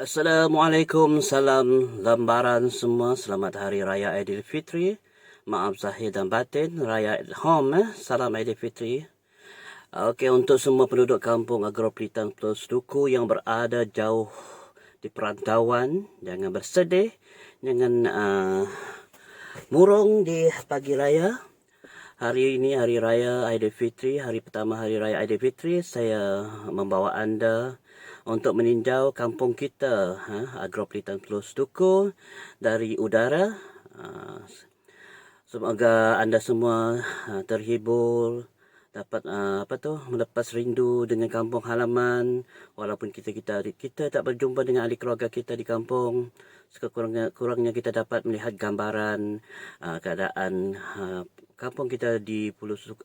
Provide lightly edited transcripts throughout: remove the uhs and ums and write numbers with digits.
Assalamualaikum, salam lembaran semua. Selamat Hari Raya Aidilfitri. Maaf zahir dan batin, Raya at home. Salam Aidilfitri. Okey, untuk semua penduduk kampung Agroplitan Plus Duku yang berada jauh di perantauan, jangan bersedih, jangan murung di pagi raya. Hari ini Hari Raya Aidilfitri, hari pertama Hari Raya Aidilfitri, saya membawa anda untuk meninjau kampung kita, Agroplitan Plus Duku dari udara. Semoga anda semua terhibur, dapat melepas rindu dengan kampung halaman, walaupun kita tak berjumpa dengan ahli keluarga kita di kampung. Sekurang-kurangnya kita dapat melihat gambaran keadaan kampung kita di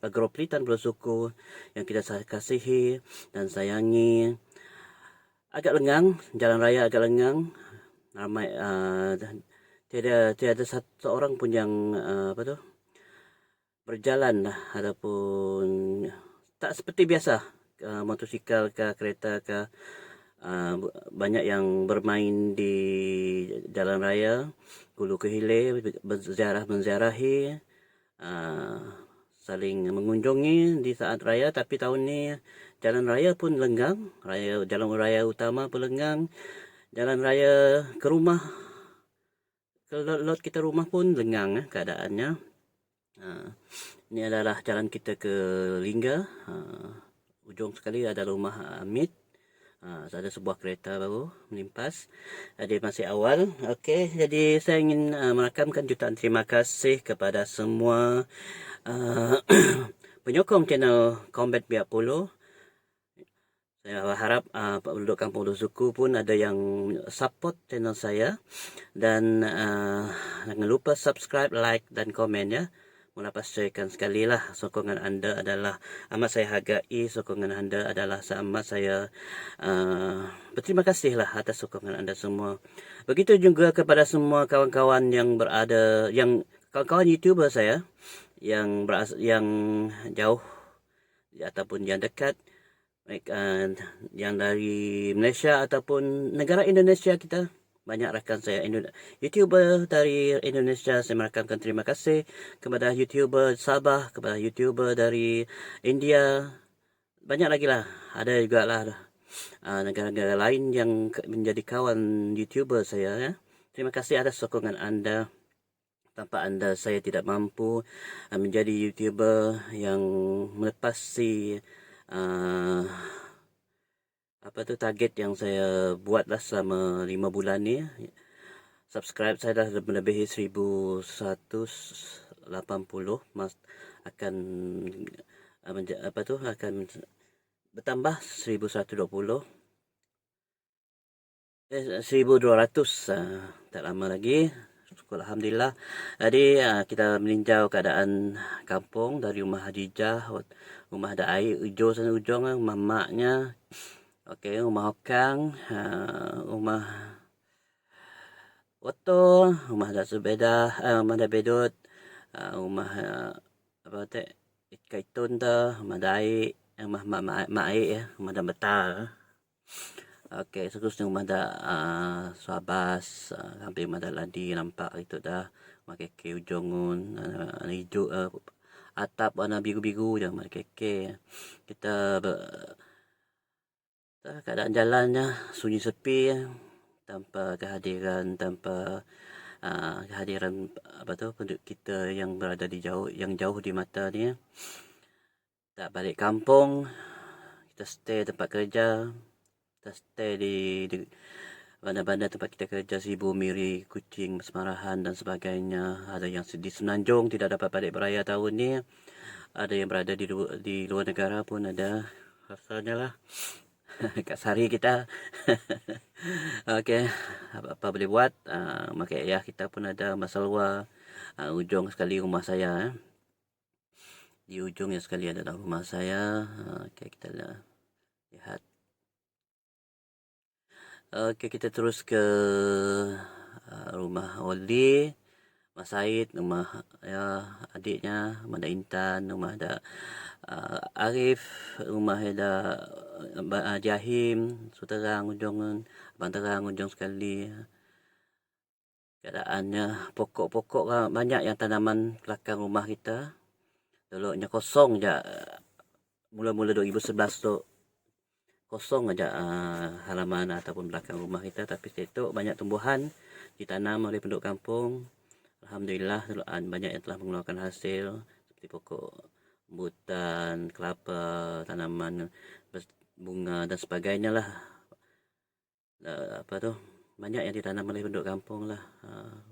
Agroplitan Pulau Suku yang kita kasihi dan sayangi. Agak lengang, jalan raya agak lengang, ramai tiada seorang pun yang berjalan lah, ataupun tak seperti biasa, motosikal ke kereta ke, banyak yang bermain di jalan raya, hulu ke hilir, menziarahi, saling mengunjungi di saat raya. Tapi tahun ni jalan raya pun lenggang, jalan raya utama pun lenggang, jalan raya ke rumah, ke lot kita rumah pun lengang keadaannya. Ini adalah jalan kita ke Lingga. Ujung sekali ada rumah Amit. Ada sebuah kereta baru melimpas. Jadi masih awal. Okey, jadi saya ingin merakamkan jutaan terima kasih kepada semua penyokong channel Combat Biak Polo. Saya harap penduduk kampung Luzuku pun ada yang support channel saya. Dan jangan lupa subscribe, like dan komen ya. Mula pastikan sekali lah, sokongan anda adalah amat saya hargai. Sokongan anda adalah amat saya berterima kasih lah atas sokongan anda semua. Begitu juga kepada semua kawan-kawan yang kawan-kawan YouTuber saya yang jauh ataupun yang dekat, baik yang dari Malaysia ataupun negara Indonesia kita. Banyak rakan saya YouTuber dari Indonesia, saya merakamkan terima kasih kepada YouTuber Sabah, kepada YouTuber dari India. Banyak lagi lah, ada juga lah negara-negara lain yang menjadi kawan YouTuber saya ya. Terima kasih atas sokongan anda. Tanpa anda saya tidak mampu menjadi YouTuber yang melepasi target yang saya buatlah selama 5 bulan ni. Subscribe saya dah melebihi 1180, akan akan bertambah 1120, 1200 tak lama lagi. Syukur Alhamdulillah. Jadi kita meninjau keadaan kampung dari rumah Hadijah, rumah ada air hijau sana ujung, rumah maknya. Okey, rumah Hokang, rumah Oto, rumah dah Zubedah, rumah dah Bedut, rumah Kaitun dah, rumah Daik, rumah Mak Aik ya, rumah dah Betal. Okey, seterusnya rumah dah Suabas, hampir rumah dah Ladi nampak itu dah. Rumah keke ujongun, hijau, atap warna biru-biru je rumah keke. Kita keadaan jalannya sunyi sepi, tanpa kehadiran penduduk kita yang berada yang jauh di mata ni. Tak balik kampung, kita stay tempat kerja, kita stay di bandar-bandar tempat kita kerja, Sibu, Miri, Kuching, Semarahan dan sebagainya. Ada yang di Semenanjung tidak dapat balik beraya tahun ni, ada yang berada di luar negara pun ada, rasanya lah. Kat Sari kita. Okey, apa boleh buat. Mak ayah kita pun ada masa luar. Ujung sekali rumah saya. Di ujungnya sekali adalah rumah saya. Okey, kita lihat. Okey, kita terus ke rumah Oli. Mas Said, rumah ya, adiknya, rumah ada Intan, rumah ada Arif, rumah ada Jahim, Suterang, Ujung, Abang Terang, Ujung sekali. Keadaannya pokok-pokok banyak yang tanaman belakang rumah kita. Dulunya kosong je. Mula-mula 2011 tu kosong aja halaman ataupun belakang rumah kita, tapi itu banyak tumbuhan ditanam oleh penduduk kampung. Alhamdulillah banyak yang telah mengeluarkan hasil seperti pokok rambutan, kelapa, tanaman bunga dan sebagainya lah. Apa tu, banyak yang ditanam oleh penduduk kampung lah.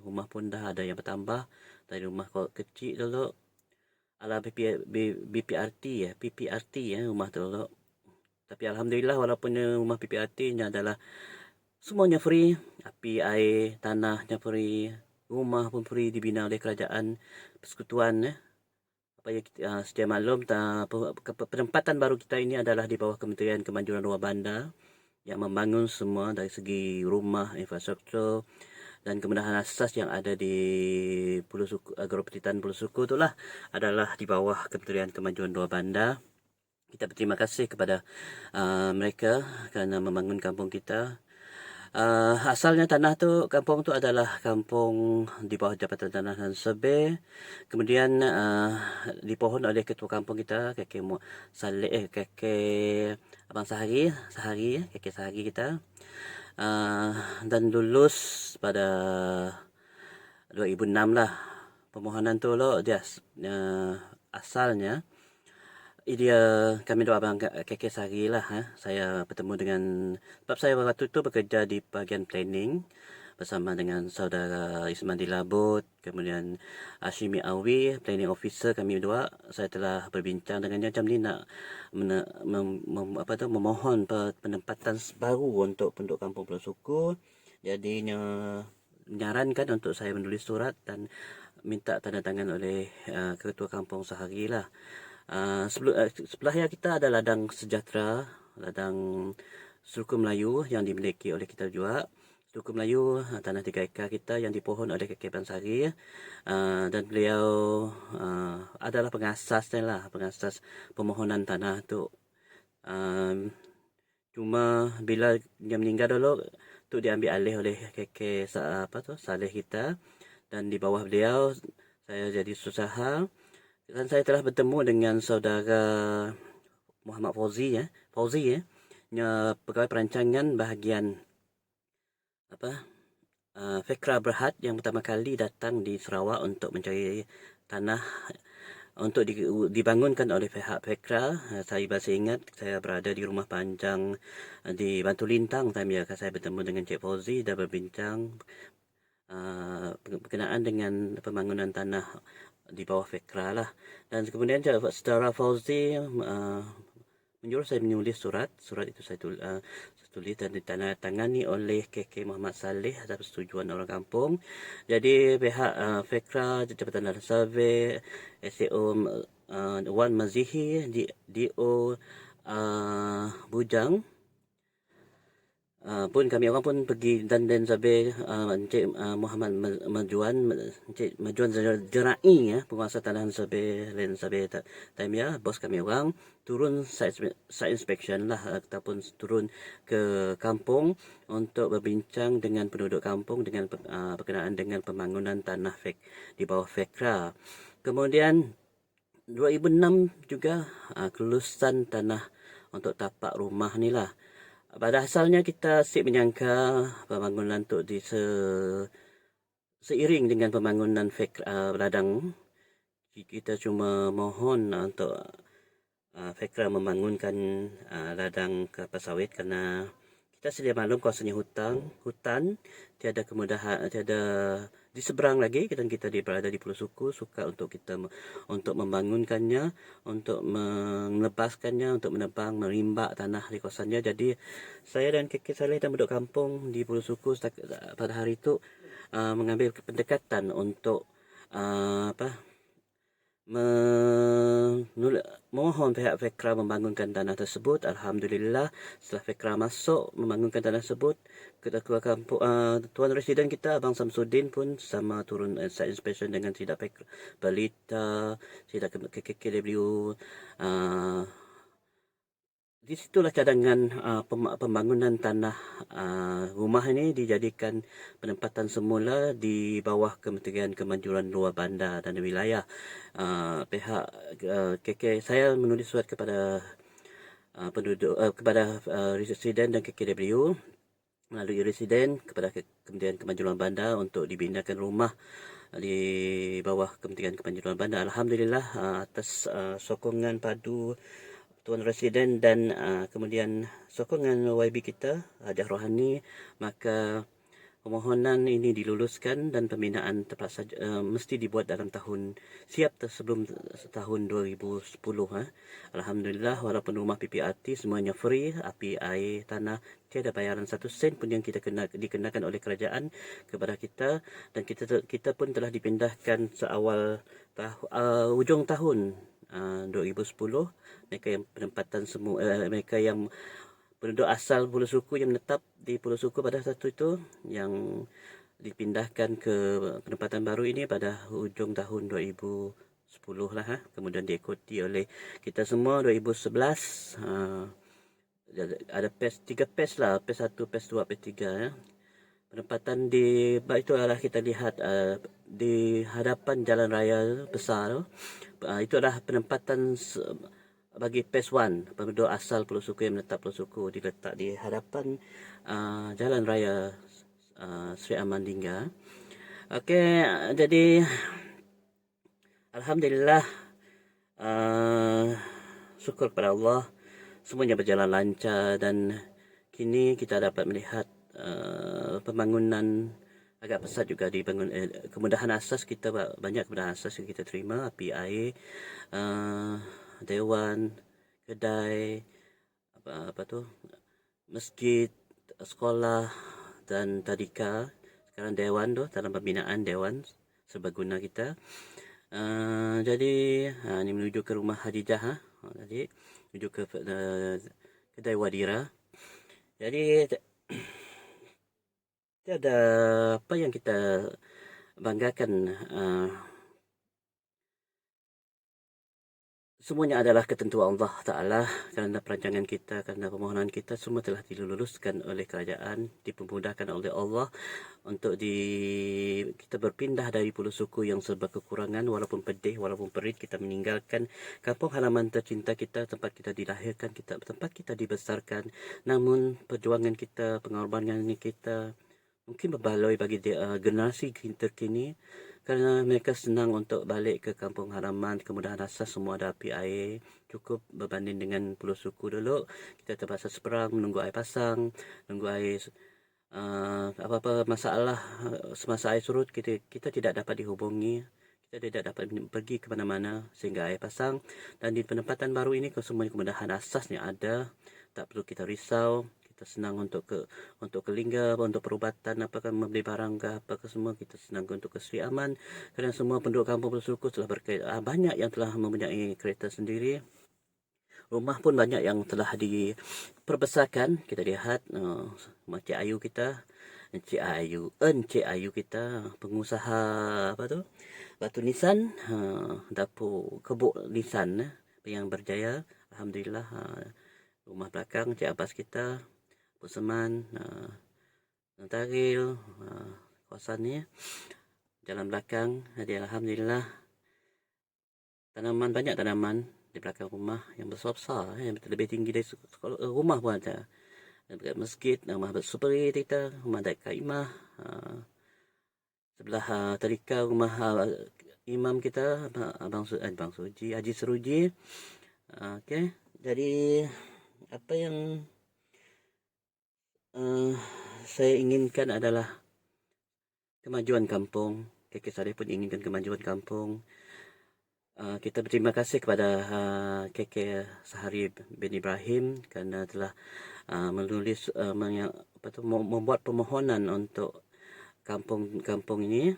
Rumah pun dah ada yang bertambah dari rumah kecil dulu ala BPRT ya, PPRT ya rumah tu dulu. Tapi alhamdulillah walaupun rumah PPRT-nya adalah semuanya free, api, air, tanahnya free, rumah pun free dibina oleh kerajaan persekutuan ya. Apa ya sedia maklum penempatan baru kita ini adalah di bawah Kementerian Kemajuan Ruang Bandar yang membangun semua dari segi rumah, infrastruktur dan kemudahan asas yang ada di Pulau Suku, Agropertitan Pulau Suku itulah adalah di bawah Kementerian Kemajuan Ruang Bandar. Kita berterima kasih kepada mereka kerana membangun kampung kita. Asalnya tanah tu, kampung tu adalah kampung di bawah Jabatan Tanah dan Survey. Kemudian dipohon oleh ketua kampung kita, Kakek Abang Kakek Sahari kita. Dan lulus pada 2006 lah. Permohonan tu lo dia asalnya dia kami doa abang Kakek Sari lah. Saya bertemu dengan, sebab saya waktu itu bekerja di bahagian planning bersama dengan saudara Isman Dilabut, kemudian Hashimi Awi, planning officer kami dua. Saya telah berbincang dengannya macam ni nak memohon penempatan baru untuk penduduk kampung Pulau Suku. Jadinya menyarankan untuk saya menulis surat dan minta tanda tangan oleh ketua kampung Sahari lah. Sebelahnya kita ada ladang sejahtera, ladang suku Melayu yang dimiliki oleh kita juga. Suku Melayu tanah 3 ekar kita yang dipohon oleh Kakek Bansari, dan beliau adalah pengasas permohonan tanah tu. Cuma bila dia meninggal dulu tu diambil alih oleh Kakek Saleh kita, dan di bawah beliau saya jadi usaha. Dan saya telah bertemu dengan saudara Muhammad Fauzi pegawai perancangan bahagian Fekra Berhad yang pertama kali datang di Sarawak untuk mencari tanah untuk dibangunkan oleh pihak Fekra. Saya masih ingat saya berada di rumah panjang di Bantu Lintang saya bertemu dengan Cik Fauzi dan berbincang berkenaan dengan pembangunan tanah di bawah Fekra lah. Dan kemudian saudara Fauzi menyuruh saya menulis surat itu saya tulis dan ditandatangani oleh KK Muhammad Saleh atas persetujuan orang kampung. Jadi pihak Fekra, Jabatan Tanah Survey, SAO Wan Mazihi, DO Bujang pun kami orang pun pergi dan Zabir Encik Muhammad Encik Majuan Jerai penguasa tanah Zabir Taimiyah, bos kami orang turun site inspection lah ataupun turun ke kampung untuk berbincang dengan penduduk kampung dengan berkenaan dengan pembangunan tanah di bawah Fekra. Kemudian 2006 juga kelulusan tanah untuk tapak rumah ni lah. Pada asalnya kita menyangka pembangunan tu seiring dengan pembangunan ladang. Kita cuma mohon untuk Fekra membangunkan ladang kelapa sawit kerana kita sedia maklum kawasannya hutan, tiada kemudahan, tiada di seberang lagi, dan kita berada di Pulau Suku, suka untuk kita untuk membangunkannya, untuk melepaskannya, untuk menebang, merimbak tanah di kawasannya. Jadi saya dan Kakek Saleh dan penduduk kampung di Pulau Suku pada hari itu mengambil pendekatan untuk memohon pihak Fekra membangunkan tanah tersebut. Alhamdulillah, setelah Fekra masuk membangunkan tanah tersebut, ketua kampung, Tuan Residen kita Abang Samsudin pun sama turun site inspection dengan tidak Fekra, Balita, tidak KKKW. Di situlah cadangan pembangunan tanah rumah ini dijadikan penempatan semula di bawah Kementerian Kemajuan Luar Bandar dan Wilayah. Pihak KK, saya menulis surat kepada penduduk, kepada residen dan KKW melalui residen kepada Kementerian Kemajuan Luar Bandar untuk dibinakan rumah di bawah Kementerian Kemajuan Luar Bandar. Alhamdulillah, atas sokongan padu Tuan Residen dan kemudian sokongan YB kita, Hajah Rohani, maka permohonan ini diluluskan dan pembinaan terpaksa mesti dibuat dalam tahun sebelum tahun 2010. Alhamdulillah, walaupun rumah PPRT semuanya free, api, air, tanah, tiada bayaran 1 sen pun yang kita dikenakan oleh kerajaan kepada kita, dan kita pun telah dipindahkan seawal ujung tahun 2010. Mereka yang penempatan semua, mereka yang penduduk asal Pulau Suku yang menetap di Pulau Suku pada satu itu yang dipindahkan ke penempatan baru ini pada ujung tahun 2010 lah. Kemudian diikuti oleh kita semua 2011. Ada PES 3 PES lah, PES 1, PES 2, PES 3 ya. Penempatan di itu adalah kita lihat di hadapan jalan raya besar. Itu adalah penempatan bagi PES 1, penduduk asal Pulau Suku yang menetap Pulau Suku, diletak di hadapan jalan raya Sri Amandingga. Okey, jadi alhamdulillah, syukur kepada Allah, semuanya berjalan lancar dan kini kita dapat melihat pembangunan agak pesat juga dibangun. Kemudahan asas kita, banyak kemudahan asas yang kita terima, api, air, dewan, kedai, apa tu, masjid, sekolah dan tadika. Sekarang dewan tu, dalam pembinaan dewan serbaguna kita. Jadi ini menuju ke rumah Hadijah. Jadi menuju ke kedai Wadira. Jadi tiada apa yang kita banggakan. Semuanya adalah ketentuan Allah Ta'ala, kerana perancangan kita, kerana permohonan kita semua telah diluluskan oleh kerajaan, dipermudahkan oleh Allah untuk kita berpindah dari Pulau Suku yang serba kekurangan, walaupun pedih, walaupun perit, kita meninggalkan kampung halaman tercinta kita, tempat kita dilahirkan, tempat kita dibesarkan. Namun perjuangan kita, pengorbanan kita mungkin berbaloi bagi generasi terkini, kerana mereka senang untuk balik ke kampung halaman. Kemudahan asas semua ada, api, air cukup berbanding dengan Pulau Suku dulu. Kita terpaksa seberang menunggu air pasang, menunggu air apa-apa masalah semasa air surut, kita tidak dapat dihubungi, kita tidak dapat pergi ke mana-mana sehingga air pasang. Dan di penempatan baru ini semua kemudahan asasnya ada, tak perlu kita risau. Kita senang untuk ke Lingga, untuk perubatan, apakah membeli barang ke apakah semua, kita senang untuk ke Sri Aman, kerana semua penduduk kampung Pulau Suku telah banyak yang telah mempunyai kereta sendiri. Rumah pun banyak yang telah diperbesarkan. Kita lihat Encik Ayu kita, Encik Ayu kita, pengusaha apa tu, batu nisan, dapur kebuk nisan yang berjaya. Alhamdulillah. Rumah belakang Encik Abbas kita, Puseman, Taril, kawasan ni, jalan belakang. Jadi alhamdulillah, banyak tanaman di belakang rumah yang besar-besar, yang lebih tinggi dari rumah pun ada. Dekat masjid, rumah bersuperi kita, rumah dekat Kaimah, sebelah tadika rumah imam kita, Abang Suji, Haji Seruji. Okey, jadi apa yang saya inginkan adalah kemajuan kampung. KK Sarif pun inginkan kemajuan kampung. Kita berterima kasih kepada KK Sahari bin Ibrahim kerana telah menulis membuat permohonan untuk kampung-kampung ini,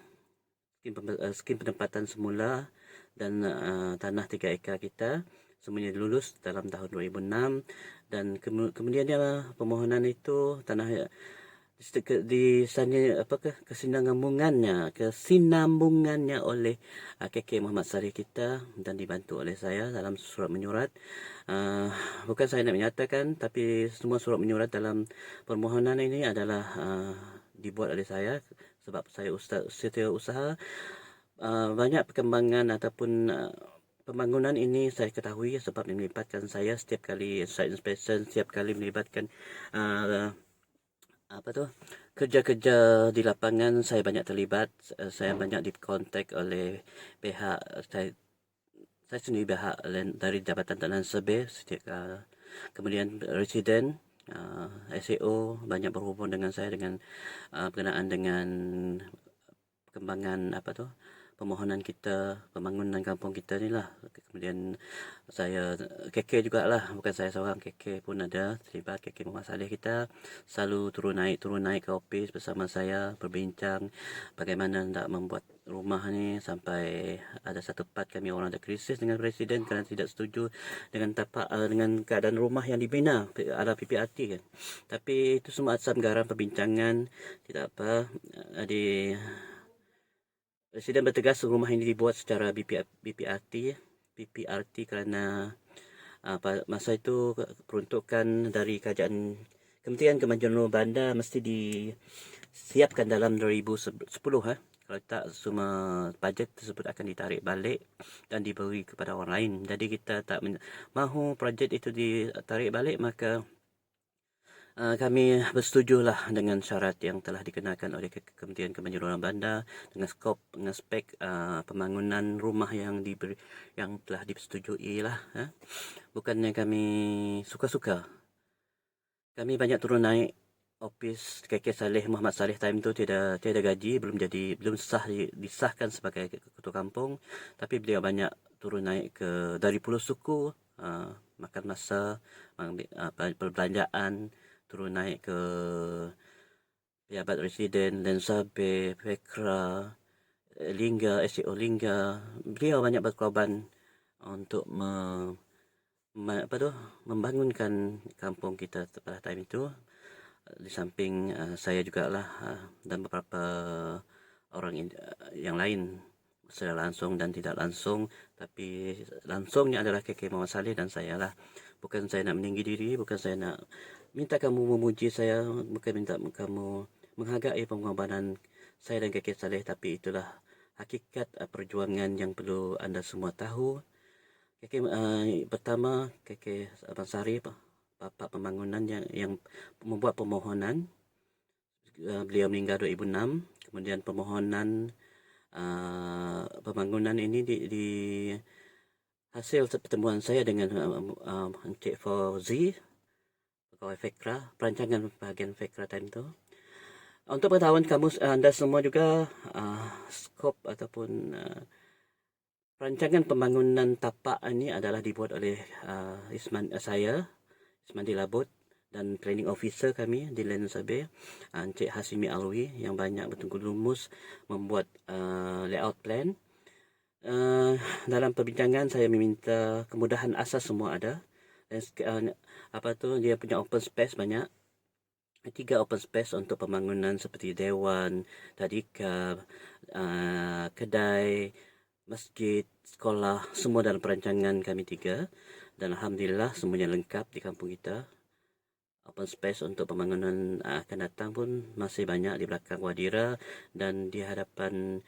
skim penempatan semula dan tanah 3 ekar kita semuanya lulus dalam tahun 2006, dan kemudiannya permohonan itu tanah kesinambungannya oleh KK Muhammad Sarif kita dan dibantu oleh saya dalam surat menyurat. Bukan saya nak menyatakan, tapi semua surat menyurat dalam permohonan ini adalah dibuat oleh saya sebab saya setiausaha. Banyak perkembangan ataupun pembangunan ini saya ketahui sebab melibatkan saya setiap kali site inspection, setiap kali melibatkan kerja-kerja di lapangan. Saya banyak terlibat, saya banyak dikontak oleh pihak saya sendiri, pihak dari Jabatan Tanah Sebeh, kemudian residen, SAO banyak berhubung dengan saya dengan berkenaan dengan perkembangan permohonan kita, pembangunan kampung kita ni lah. Kemudian saya KK jugalah, bukan saya seorang, KK pun ada terlibat. KK Muhammad Saleh kita selalu turun naik ke office bersama saya, berbincang bagaimana nak membuat rumah ni. Sampai ada satu part kami orang ada krisis dengan presiden kerana tidak setuju dengan dengan keadaan rumah yang dibina ala PPRT kan. Tapi itu semua asam garam perbincangan, tidak apa. Presiden bertegas rumah ini dibuat secara PPRT kerana masa itu peruntukan dari kerajaan Kementerian Kemajuan Rumah Bandar mesti disiapkan dalam 2010. Kalau tak, semua bajet tersebut akan ditarik balik dan diberi kepada orang lain. Jadi kita tak mahu projek itu ditarik balik, maka kami bersetujulah dengan syarat yang telah dikenakan oleh Kementerian Kemajuan Bandar dengan skop, dengan spek pembangunan rumah yang telah disetujui lah. Bukannya kami suka-suka. Kami banyak turun naik office KK Saleh Muhammad Saleh time tu tiada gaji, belum disahkan sebagai ketua kampung, tapi beliau banyak turun naik dari Pulau Suku, makan masa, perbelanjaan, turun naik ke pejabat residen, Len Sabeh, Fekra, Lingga, SAO Lingga. Beliau banyak berkorban untuk membangunkan kampung kita pada time itu. Di samping saya jugalah dan beberapa orang yang lain secara langsung dan tidak langsung, tapi langsungnya adalah KK Muhammad Saleh dan saya lah. Bukan saya nak meninggi diri, bukan saya nak minta kamu memuji saya, bukan minta kamu menghargai pengorbanan saya dan KK Saleh, tapi itulah hakikat perjuangan yang perlu anda semua tahu. KK pertama, KK Abang Sarif, bapa pembangunan yang membuat permohonan. Beliau meninggal 2006. Kemudian permohonan pembangunan ini di hasil pertemuan saya dengan Encik Fauzi, pegawai Fekra, perancangan bahagian Fekra time tu. Untuk pengetahuan kamu anda semua juga, skop ataupun perancangan pembangunan tapak ini adalah dibuat oleh Isman Dilabut, dan training officer kami di Len Sabeh, Encik Hasimi Alwi, yang banyak betul-betul lumus membuat layout plan. Dalam perbincangan saya meminta kemudahan asas semua ada, dan dia punya open space banyak, 3 open space untuk pembangunan seperti dewan, tadika, kedai, masjid, sekolah, semua dalam perancangan kami 3. Dan alhamdulillah semuanya lengkap di kampung kita. Open space untuk pembangunan akan datang pun masih banyak di belakang Wadira dan di hadapan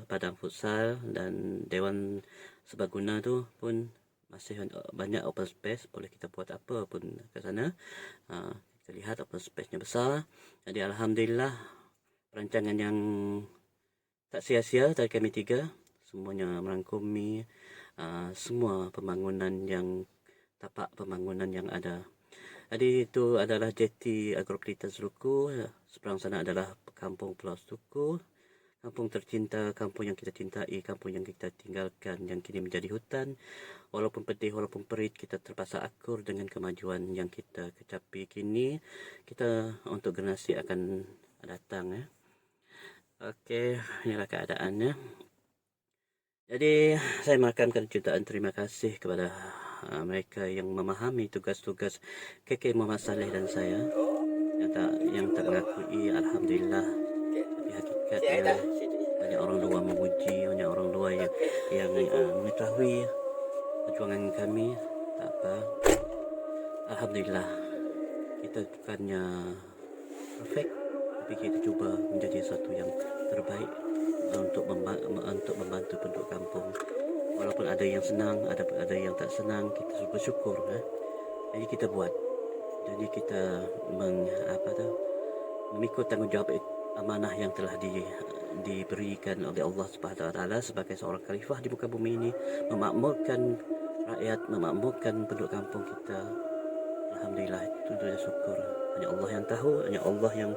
padang futsal dan dewan serbaguna tu pun masih banyak open space, boleh kita buat apa pun ke sana. Kita lihat open space-nya besar. Jadi alhamdulillah perancangan yang tak sia-sia dari kami 3, semuanya merangkumi semua tapak pembangunan yang ada. Jadi itu adalah jeti Agropelita Seluku. Seberang sana adalah kampung Pulau Suku, kampung tercinta, kampung yang kita cintai, kampung yang kita tinggalkan, yang kini menjadi hutan. Walaupun pedih, walaupun perit, kita terpaksa akur dengan kemajuan yang kita kecapi kini. Kita untuk generasi akan datang. Okey, inilah keadaannya. Jadi saya makamkan jutaan terima kasih kepada mereka yang memahami tugas-tugas Keke Muhammad Saleh dan saya yang tak mengakui, alhamdulillah. Tapi hakikatnya banyak orang luar memuji, banyak orang luar yang mengetahui perjuangan kami. Tak apa, alhamdulillah. Kita bukannya perfect, tapi kita cuba menjadi sesuatu yang terbaik untuk membantu penduduk kampung. Walaupun ada yang senang, ada yang tak senang, kita bersyukur. Jadi kita buat. Jadi kita memikul tanggungjawab amanah yang telah diberikan oleh Allah Subhanahu Wa Taala sebagai seorang khalifah di muka bumi ini, memakmurkan rakyat, memakmurkan penduduk kampung kita. Alhamdulillah, itu sudah syukur. Hanya Allah yang tahu, hanya Allah yang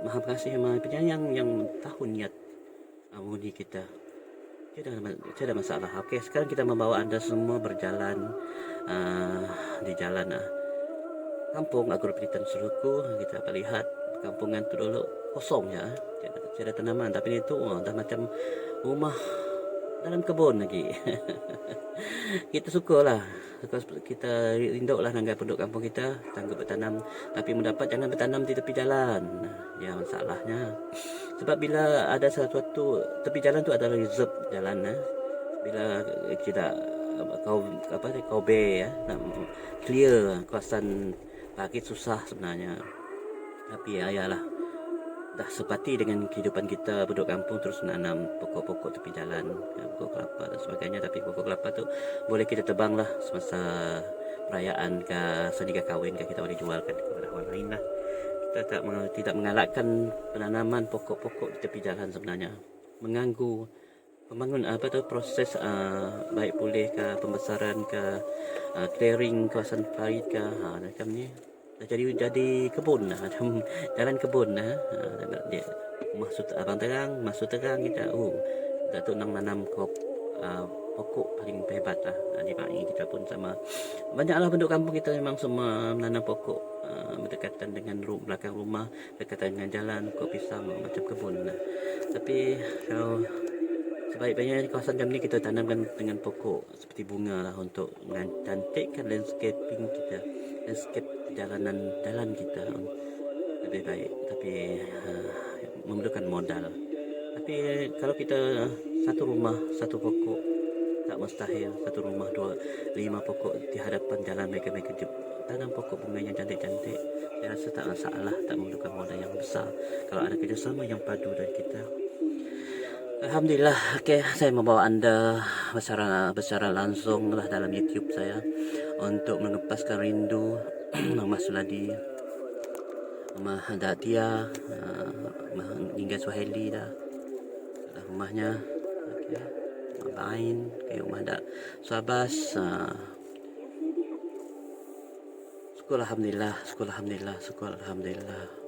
Maha Pengasih, Maha Penyayang, yang tahu niat murni kita. Tidak ada masalah. Okey, sekarang kita membawa anda semua berjalan di jalan kampung Agro Pelitan Seruku. Kita akan lihat kampungan tu dulu kosong ya, tiada tanaman, tapi itu dah macam rumah dalam kebun lagi. Kita syukurlah, kita rinduklah dengan penduduk kampung kita sanggup bertanam, tapi mendapat jangan bertanam di tepi jalan. Ya, masalahnya sebab bila ada sesuatu tepi jalan tu adalah reserve jalan. Bila tidak kau be nak clear kawasan parkir susah sebenarnya. Tapi ayalah, dah sepati dengan kehidupan kita penduduk kampung terus nanam pokok-pokok tepi jalan, pokok kelapa dan sebagainya. Tapi pokok kelapa tu boleh kita tebang lah semasa perayaan ke seni kahwin ke, kita boleh jualkan kepada orang lain lah. Kita tidak mengalahkan penanaman pokok-pokok di tepi jalan sebenarnya. Mengganggu proses baik pulih ke pembesaran ke clearing kawasan parit ke macam ni. Dah jadi kebun lah, macam jalan kebun lah. Dia masuk abang terang, masuk terang kita Datuk Nang nanam pokok paling hebat lah di Bangi. Kita pun sama banyaklah penduduk kampung kita memang semua menanam pokok berdekatan dengan belakang rumah, berdekatan dengan jalan, pokok pisang macam kebun lah. Tapi kalau sebaik-baiknya di kawasan kami ni kita tanamkan dengan pokok seperti bunga lah untuk mencantikkan landscaping kita, landscape jalan kita lebih baik. Tapi memerlukan modal. Tapi kalau kita satu rumah satu pokok, tak mustahil. Satu rumah 5 pokok di hadapan jalan mereka tanam pokok bunga yang cantik-cantik. Saya rasa tak masalah, tak memerlukan modal yang besar kalau ada kerjasama yang padu dari kita. Alhamdulillah. Okey, saya membawa anda bersara langsung lah dalam YouTube saya untuk mengepaskan rindu Mama Suladi, Mama Datia, hingga Suhaili dah rumahnya. Okey, Mama Ain, rumah dak Suabas. Syukur alhamdulillah.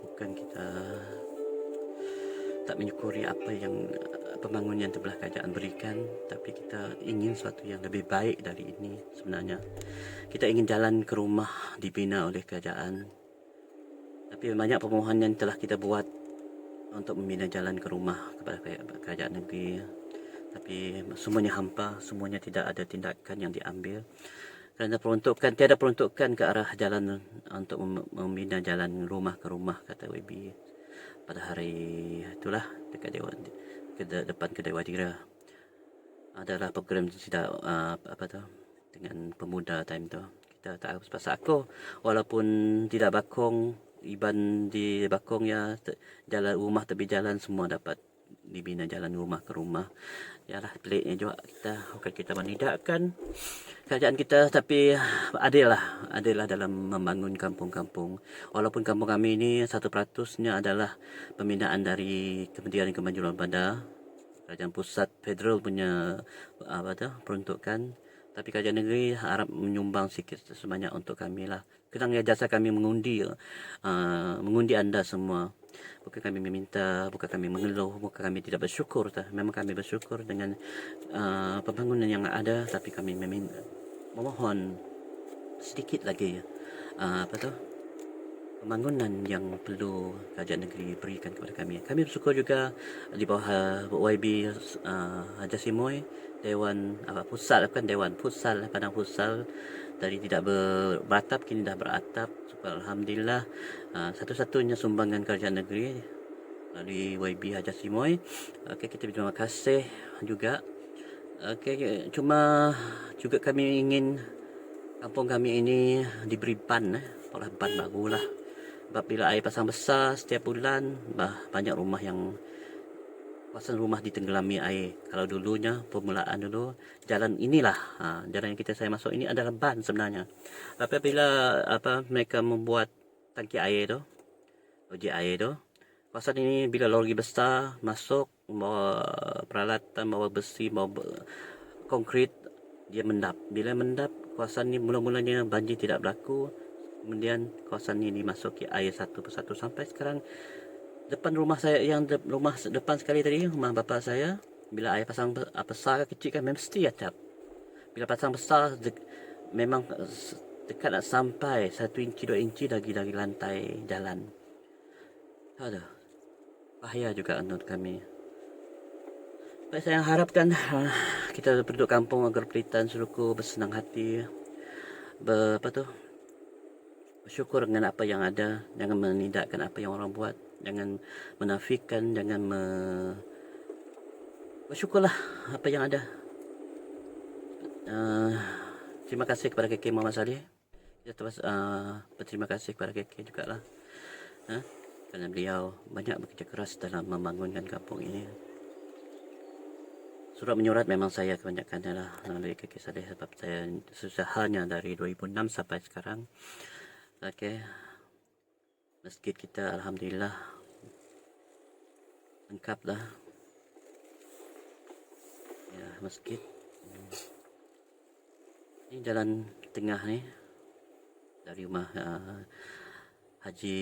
Bukan kita tak menyukuri apa yang pembangunan telah kerajaan berikan, tapi kita ingin sesuatu yang lebih baik dari ini. Sebenarnya kita ingin jalan ke rumah dibina oleh kerajaan, tapi banyak permohonan yang telah kita buat untuk membina jalan ke rumah kepada kerajaan negeri, tapi semuanya hampa, semuanya tidak ada tindakan yang diambil kerana tiada peruntukan ke arah jalan untuk membina jalan rumah ke rumah, kata WB pada hari itulah dekat depan kedai Wadira. Adalah program tidak dengan pemuda time tu. Kita tak harus pasal aku walaupun tidak bakong, iban di bakong ya, jalan rumah tepi jalan semua dapat dibina jalan rumah ke rumah. Yalah, peliknya juga bukan kita menidakkan kerajaan kita, tapi adillah dalam membangun kampung-kampung. Walaupun kampung kami ini 1%-nya adalah pembinaan dari Kementerian Kemajuan Bandar, kerajaan pusat federal punya peruntukan, tapi kerajaan negeri harap menyumbang sikit sebanyak untuk kami lah. Kenang ya, jasa kami mengundi anda semua. Bukan kami meminta, bukan kami mengeluh, bukan kami tidak bersyukur. Memang kami bersyukur dengan pembangunan yang ada, tapi kami memohon sedikit lagi pembangunan yang perlu kerajaan negeri berikan kepada kami. Kami bersyukur juga di bawah YB Haji Simoy, Dewan Futsal, bukan Dewan Futsal, Padang Futsal dari tidak beratap kini dah beratap. Alhamdulillah, satu-satunya sumbangan kerajaan negeri dari YB Haji Simoy. Okey, kita berterima kasih juga. Okey, cuma juga kami ingin kampung kami ini diberi ban, oleh ban barulah. Sebab bila air pasang besar setiap bulan, banyak rumah yang kawasan rumah ditenggelami air. Kalau dulunya, permulaan dulu, jalan inilah, jalan yang saya masuk ini adalah ban sebenarnya. Apabila mereka membuat tangki air tu, uji air tu, kawasan ini bila lori besar masuk, bawa peralatan, bawa besi, bawa konkrit, dia mendap. Bila mendap, kawasan ini mula-mulanya banjir tidak berlaku. Kemudian kawasan ini dimasuki air satu persatu sampai sekarang. Depan rumah saya, yang rumah depan sekali tadi, rumah bapa saya, bila air pasang besar ke kecil kan mesti acap. Bila pasang besar memang dekat nak sampai 1 inci 2 inci lagi dari lantai jalan. Aduh, bahaya juga untuk kami. Baik, saya harapkan kita penduduk kampung agar Pelitan Seruku bersenang hati, bersyukur dengan apa yang ada, jangan menidakkan apa yang orang buat, jangan menafikan, jangan bersyukurlah apa yang ada. Terima kasih kepada KK Muhammad Saleh. Kita berterima kasih kepada KK jugalah, kerana beliau banyak bekerja keras dalam membangunkan kampung ini. Surat menyurat memang saya kebanyakan adalah melalui KK Saleh, sebab saya susahnya dari 2006 sampai sekarang. Okey, masjid kita alhamdulillah lengkap dah. Ya, masjid. Ini jalan tengah ni dari rumah Haji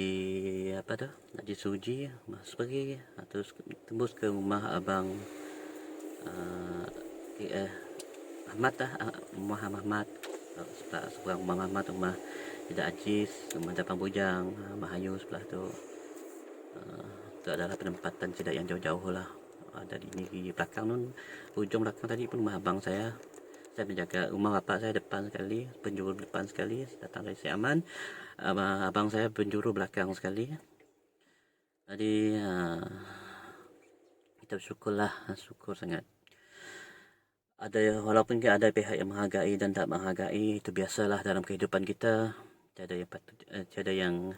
Haji Suji masuk pergi, terus tembus ke rumah abang Ahmad rumah Ahmad, sebelah rumah Ahmad, rumah Tidak Aziz, rumah Depan Bujang, Mahayu sebelah tu. Itu adalah penempatan tidak yang jauh-jauh lah. Dari ini belakang nun, ujung belakang tadi pun rumah abang saya. Saya menjaga rumah bapak saya depan sekali, penjuru depan sekali, datang dari Siaman. Abang saya penjuru belakang sekali. Jadi kita bersyukurlah, syukur sangat. Walaupun ada pihak yang menghargai dan tak menghargai, itu biasalah dalam kehidupan kita. Tiada yang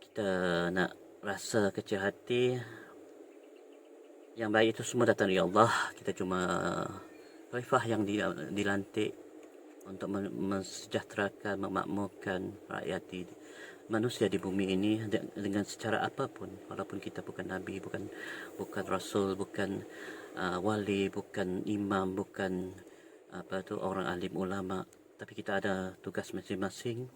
kita nak rasa kecil hati. Yang baik itu semua datang dari Allah. Kita cuma khalifah yang dilantik untuk mensejahterakan, memakmurkan rakyat manusia di bumi ini dengan secara apapun. Walaupun kita bukan nabi, bukan rasul, bukan wali, bukan imam, bukan orang alim ulama, tapi kita ada tugas masing-masing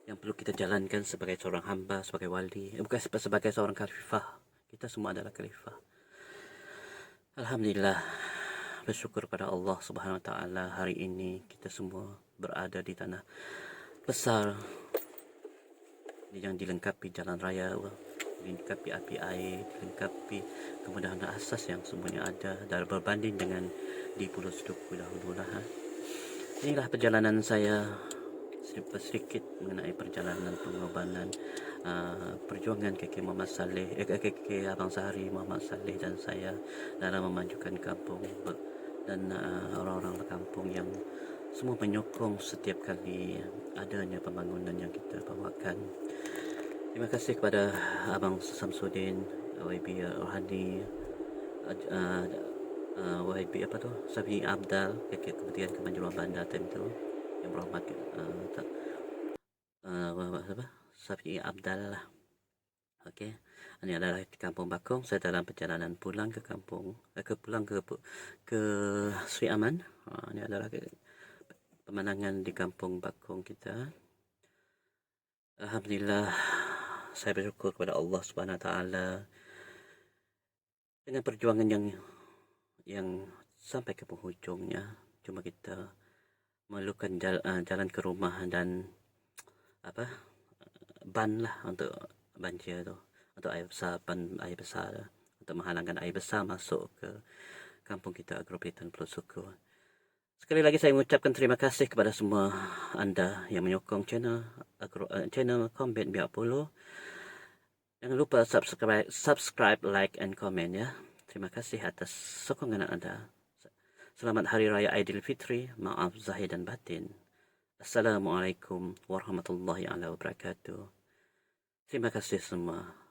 yang perlu kita jalankan sebagai seorang hamba, sebagai wali, bukan sebagai seorang khalifah. Kita semua adalah khalifah. Alhamdulillah, bersyukur pada Allah Subhanahu Wa Taala, hari ini kita semua berada di tanah besar yang dilengkapi jalan raya, dilengkapi api air, dilengkapi kemudahan asas yang semuanya ada, dan berbanding dengan di Pulau Seduku dahulu lah. Inilah perjalanan saya sedikit mengenai perjalanan pengorbanan perjuangan KK Muhammad Saleh, KK Abang Sahari Muhammad Saleh dan saya dalam memajukan kampung dan orang-orang kampung yang semua menyokong setiap kali adanya pembangunan yang kita bawakan. Terima kasih kepada Abang Samsudin, YB Rohani, YB Safi Abdal, kemudian Kemanjuruan Bandar time tu, yang berhormat Safi Abdal lah. Okey, ini adalah di Kampung Bakong. Saya dalam perjalanan pulang ke kampung, ke Sri Aman. Ini adalah pemandangan di Kampung Bakong kita. Alhamdulillah, saya bersyukur kepada Allah Subhanahu Wa Taala dengan perjuangan yang sampai ke penghujungnya. Cuma kita memerlukan jalan ke rumah dan ban lah, untuk banjir tu, untuk air besar, ban air besar tu, untuk menghalangkan air besar masuk ke kampung kita Agrobitan Pulau Suku. Sekali lagi saya mengucapkan terima kasih kepada semua anda yang menyokong channel Combat Biak Puluh. Jangan lupa subscribe, like and comment ya. Terima kasih atas sokongan anda. Selamat Hari Raya Aidilfitri. Maaf zahir dan batin. Assalamualaikum warahmatullahi wabarakatuh. Terima kasih semua.